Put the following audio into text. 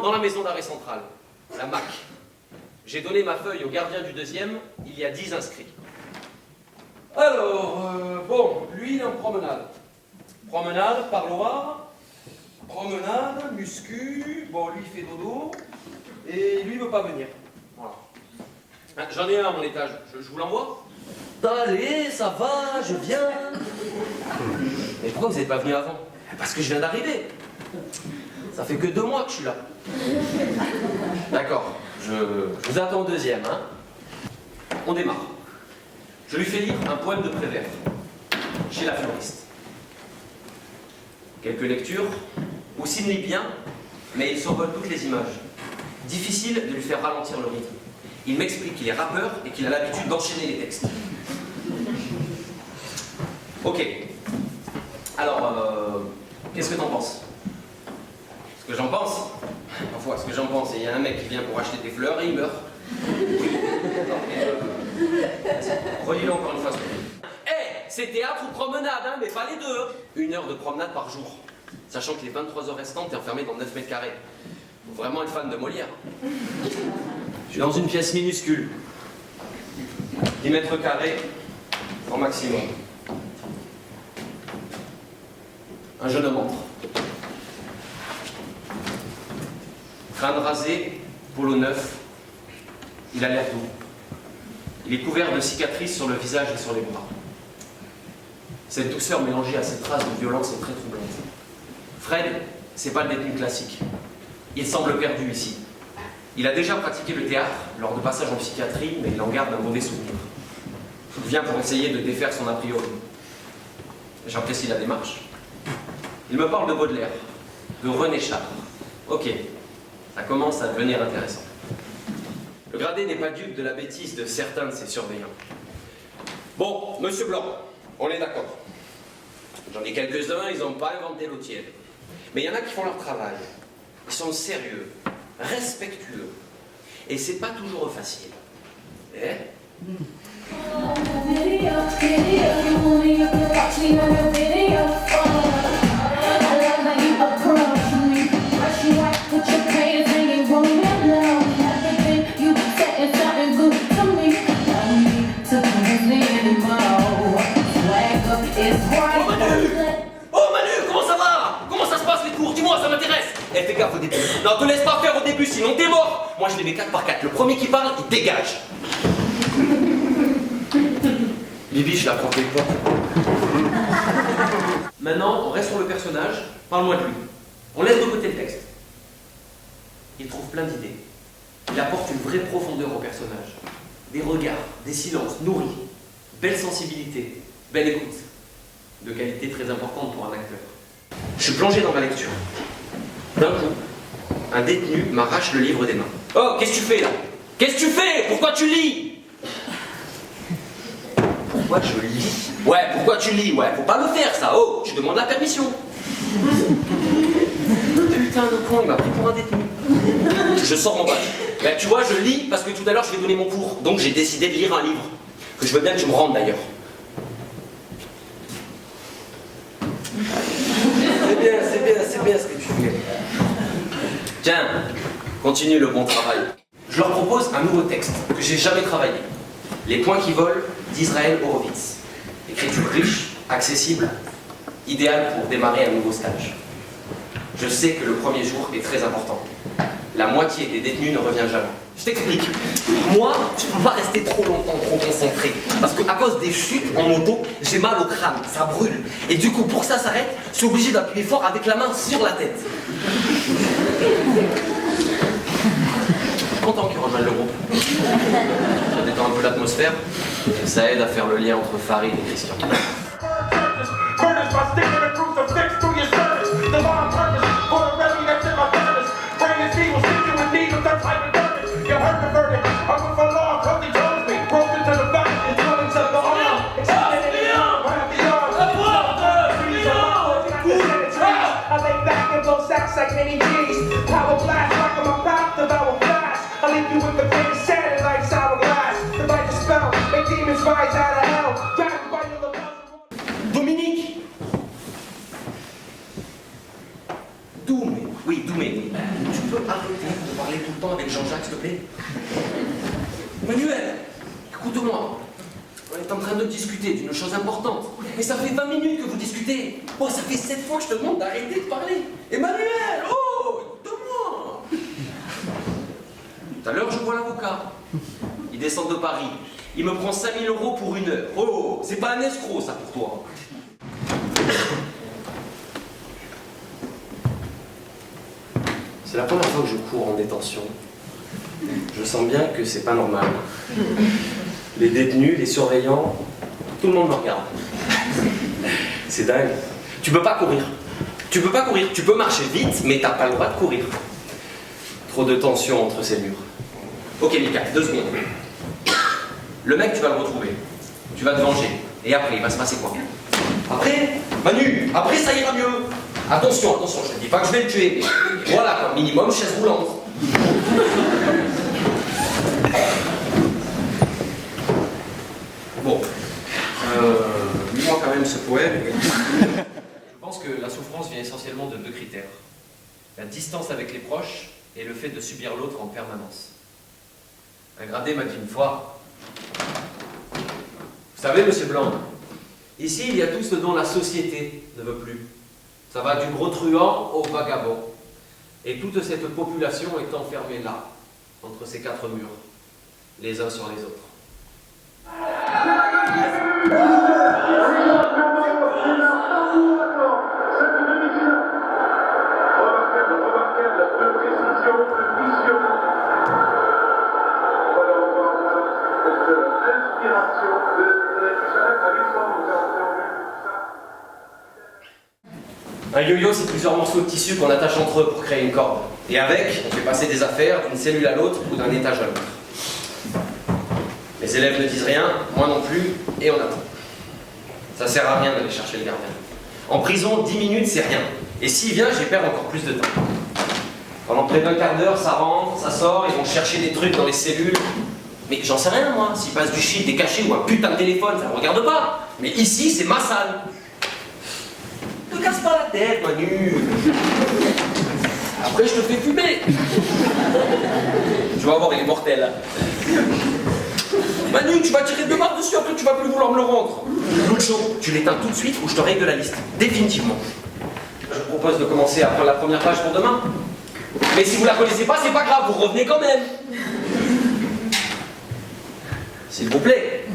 dans la maison d'arrêt centrale, la MAC. J'ai donné ma feuille au gardien du deuxième, il y a 10 inscrits. Alors, bon, lui il est en promenade. Promenade, parloir, promenade, muscu, bon lui il fait dodo, et lui il veut pas venir. Voilà. J'en ai un à mon étage, je vous l'envoie? Allez, ça va, je viens. Mais pourquoi vous n'êtes pas venu avant? Parce que je viens d'arriver. Ça fait que 2 mois que je suis là. D'accord, je vous attends au deuxième, hein. On démarre. Je lui fais lire un poème de Prévert, chez la fleuriste. Quelques lectures, aussi lit bien, mais il survole toutes les images. Difficile de lui faire ralentir le rythme. Il m'explique qu'il est rappeur et qu'il a l'habitude d'enchaîner les textes. Ok. Alors, qu'est-ce que t'en penses? Ce que j'en pense? Parfois, ce que j'en pense, il y a un mec qui vient pour acheter des fleurs et il meurt. Relis-le encore une fois. C'est théâtre ou promenade, hein, mais pas les deux. 1 heure de promenade par jour. Sachant que les 23 heures restantes, t'es enfermé dans 9 mètres carrés. Faut vraiment être fan de Molière. Je suis dans une pièce minuscule. 10 mètres carrés, en maximum. Un jeune homme entre. Crâne rasé, polo neuf. Il a l'air doux. Il est couvert de cicatrices sur le visage et sur les bras. Cette douceur mélangée à cette trace de violence est très troublante. Fred, c'est pas le détenu classique. Il semble perdu ici. Il a déjà pratiqué le théâtre lors de passages en psychiatrie, mais il en garde un mauvais souvenir. Il vient pour essayer de défaire son a priori. J'apprécie la démarche. Il me parle de Baudelaire, de René Char. Ok, ça commence à devenir intéressant. Le gradé n'est pas dupe de la bêtise de certains de ses surveillants. Bon, monsieur Blanc, on est d'accord. J'en ai quelques-uns, ils n'ont pas inventé l'eau tiède. Mais il y en a qui font leur travail. Ils sont sérieux, respectueux. Et c'est pas toujours facile. Eh? Eh, fais gaffe au début. Non, te laisse pas faire au début, sinon t'es mort. Moi, je les mets 4 par 4. Le premier qui parle, il dégage. Bibi, je la prends pas. Maintenant, on reste sur le personnage. Parle-moi de lui. On laisse de côté le texte. Il trouve plein d'idées. Il apporte une vraie profondeur au personnage. Des regards, des silences nourris, belle sensibilité, belle écoute. De qualité très importante pour un acteur. Je suis plongé dans ma lecture. D'un coup, un détenu m'arrache le livre des mains. Oh, qu'est-ce que tu fais là? Qu'est-ce que tu fais? Pourquoi tu lis? Pourquoi je lis? Ouais, pourquoi tu lis? Ouais, faut pas le faire ça. Oh, tu demandes la permission. Putain de con, il m'a pris pour un détenu. Je sors mon bac. Ben, tu vois, je lis parce que tout à l'heure je vais donner mon cours. Donc j'ai décidé de lire un livre. Que je veux bien que tu me rendes d'ailleurs. C'est bien ce que tu fais. Tiens, continue le bon travail. Je leur propose un nouveau texte que j'ai jamais travaillé. Les points qui volent d'Israël Horowitz. Écriture riche, accessible, idéale pour démarrer un nouveau stage. Je sais que le premier jour est très important. La moitié des détenus ne revient jamais. Je t'explique. Moi, je ne peux pas rester trop longtemps, trop concentré. Parce qu'à cause des chutes en moto, j'ai mal au crâne, ça brûle. Et du coup, pour que ça s'arrête, je suis obligé d'appuyer fort avec la main sur la tête. Content qu'ils rejoignent le groupe. Ça détend un peu l'atmosphère. Et ça aide à faire le lien entre Farid et Christian. Like many G's, power blast like I'm about to devour flash. I leave you with the things shattered like sour glass. Divide the spell, make demons rise out of hell. Dragged by your love. Dominique! Doumé, oui, Doumé. Tu peux arrêter Emmanuel, écoute-moi. On est en train de discuter d'une chose importante. Mais ça fait 20 minutes que vous discutez. Moi, ça fait 7 fois que je te demande d'arrêter de parler. Emmanuel, oh, écoute-moi. Tout à l'heure, je vois l'avocat. Il descend de Paris. Il me prend 5 000 € pour 1 heure. Oh, c'est pas un escroc, ça, pour toi. C'est la première fois que je cours en détention. Je sens bien que c'est pas normal. Les détenus, les surveillants, tout le monde me regarde. C'est dingue. Tu peux pas courir. Tu peux pas courir. Tu peux marcher vite, mais t'as pas le droit de courir. Trop de tension entre ces murs. Ok, Mika, 2 secondes. Le mec, tu vas le retrouver. Tu vas te venger. Et après, il va se passer quoi? Après, Manu, après ça ira mieux. Attention, attention, je te dis pas que je vais le tuer. Mais voilà, quoi, minimum, chaise roulante. Bon, lis-moi quand même ce poème. Je pense que la souffrance vient essentiellement de 2 critères. La distance avec les proches et le fait de subir l'autre en permanence. Un gradé m'a dit une fois, vous savez, monsieur Blanc, ici il y a tout ce dont la société ne veut plus. Ça va du gros truand au vagabond. Et toute cette population est enfermée là, entre ces 4 murs, les uns sur les autres. Un yo-yo, c'est plusieurs morceaux de tissu qu'on attache entre eux pour créer une corde. Et avec, on fait passer des affaires d'une cellule à l'autre ou d'un étage à l'autre. Les élèves ne disent rien, moi non plus, et on attend. Ça sert à rien d'aller chercher le gardien. En prison, 10 minutes, c'est rien. Et s'il vient, j'y perds encore plus de temps. Pendant près d'1 quart d'heure, ça rentre, ça sort, ils vont chercher des trucs dans les cellules. Mais j'en sais rien, moi. S'ils passent du shit, des cachets ou un putain de téléphone, ça ne me regarde pas. Mais ici, c'est ma salle. Ne casse pas la tête, Manu. Après, je te fais fumer. Tu vas voir, il est mortel. Manu, tu vas tirer 2 barres dessus, après tu vas plus vouloir me le rendre. L'autre chaud, tu l'éteins tout de suite ou je te règle la liste. Définitivement. Je vous propose de commencer à prendre la première page pour demain. Mais si vous la connaissez pas, c'est pas grave, vous revenez quand même. S'il vous plaît.